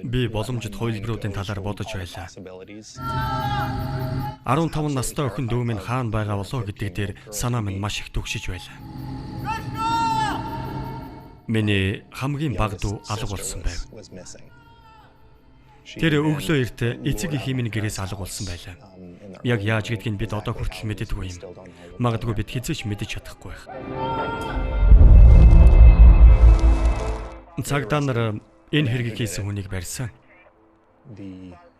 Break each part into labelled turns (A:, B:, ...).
A: Би боломжит хувилбаруудын талаар бодож байлаа. 15 настай охин дүү минь хаана байгаа болов гэдэг дээр санаа минь маш их түгшиж байлаа. Миний хамгийн бага дүү алга болсон байв. Тэр өглөө эрт эцэг эхийн минь гэрээс алга болсон байлаа. Яг яаж гэдгийг бид одоо хүртэл мэддэггүй юм. Магадгүй бид хэзээ ч мэдэж чадахгүй байх. Цагдаа нар энэ хэргийг хийсэн хүнийг барьсан.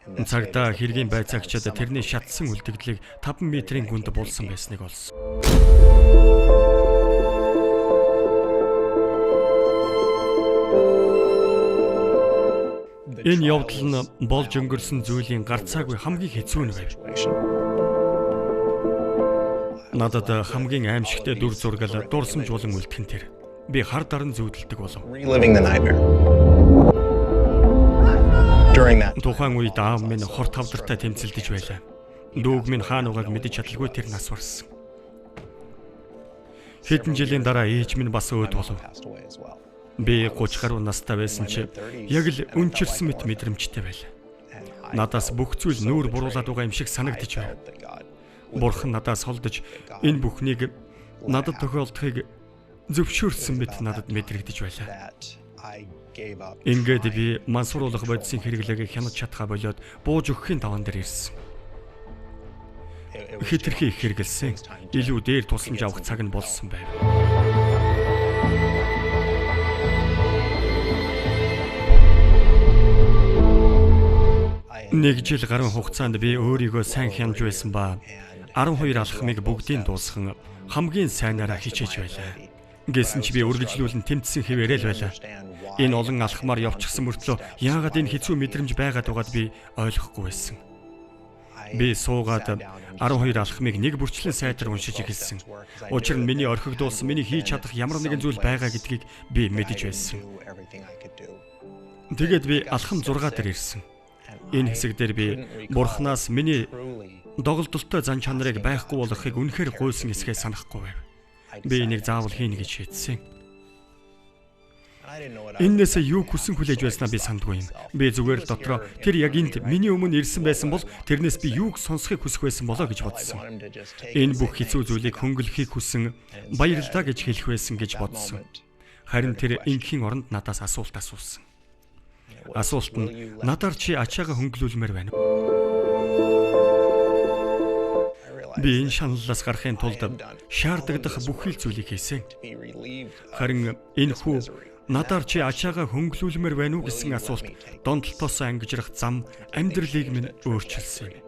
A: Цагдаа хэргийн байцаагчид тэрний шатсан үлдэгдлийг 5 метрийн гүнд булсан байсныг олсон. Энэ явдал нь болж өнгөрсөн зүйлийн гарцаагүй хамгийн хэцүү нь байв. Надад хамгийн аимшигтай дүр зураг дурсамжуулан үлдэх нь тэр. Би хар даран зүүдэлдэг болов. Тухайн үед аав минь хор тавдартай тэмцэлдэж байлаа. Дүүг минь хаана байгааг мэдэж чадалгүй тэр нас барсан. Хэдэн жилийн дараа ээж минь бас өөд болов. Би 30 гаруй настай байсан чи яг л өнчирсэн мэт мэдрэмжтэй байлаа. Надаас бүх зүйл нүүр буруулаад байгаа юм шиг санагдаж байв. Бурхан надаас холдож энэ бүхнийг надад тохиолдохыг зөвшөөрсөн мэт надад мэдрэгдэж байлаа. Ингээд би мансууруулах бодисын хэрэглээг хянаж чадхаа болоод бууж өгөхийн даван дээр ирсэн. Хитрхи их хэрэгэлсэн. Илүү дээр тусламж авах цаг нь болсон байв. Нэг жил гаруй хугацаанд би өөрийгөө сайн хянаж байсан ба 12 алхмыг бүгдийг дуусган хамгийн сайнаараа хичээж байлаа. Гэсэн чи би үргэлжлүүлэн тэмцсэн хэвээрээ л байлаа. Энэ олон алхмаар явчихсан мөртлөө яагаад энэ хэцүү мэдрэмж байгаад байгааг би ойлгохгүй байсан. Би суугаад 12 алхмыг нэг бүрчлэн сайтар уншиж эхэлсэн. Учир нь миний орхигдуулсан, миний хийж чадах ямар нэгэн зүйл байгаа гэдгийг би мэдэж байсан. Тэгээд би алхам 6 дээр ирсэн. Энэ хэсэг дээр би Бурханаас миний доголдолтой зан чанарыг байхгүй болгохыг үнэхээр гуйсан эсгээ санахгүй байв. Би энийг заавал хийнэ гэж шийдсэн. Энээс юу хүсэн хүлээж байснаа би сандгүй юм. Би зүгээр л дотроо тэр яг энд миний өмнө ирсэн байсан бол тэрнээс би юуг сонсохыг хүсэх байсан болоо гэж бодсон. Энэ бүх хэцүү зүйлийг хөнгөлөхийг хүсэн, баярлалаа гэж хэлэх байсан гэж бодсон. Харин тэр ингийн оронд надаас асуулт асуусан. Асуулт нь надаар чи ачаага хөнгөлүүлмээр байна. Би энэ шаналлаас гарахын тулд шаардагдах бүхий л зүйлийг хийсэн. Харин энэ хүү надаар чи ачаага хөнгөлүүлмээр байна уу гэсэн асуулт донтолтоос ангижрах зам амьдралыг минь өөрчилсөн юм.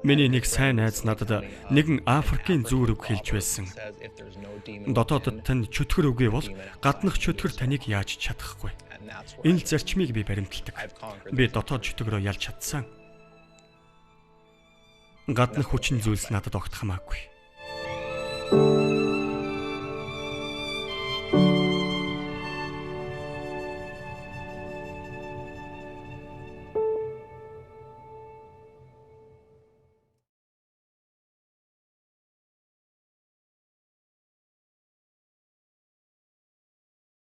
A: Миний нэг сайн найз надад нэгэн Африкийн зүүрэг хэлж байсан. Дотоодод тань чөтгөр үгүй бол гаднах чөтгөр таныг яаж чадахгүй. Энэ зарчмыг би баримталдаг. Би дотоод чөтгөрөө ялж чадсан. Гаднах хүчин зүйлс надад огт хамаагүй.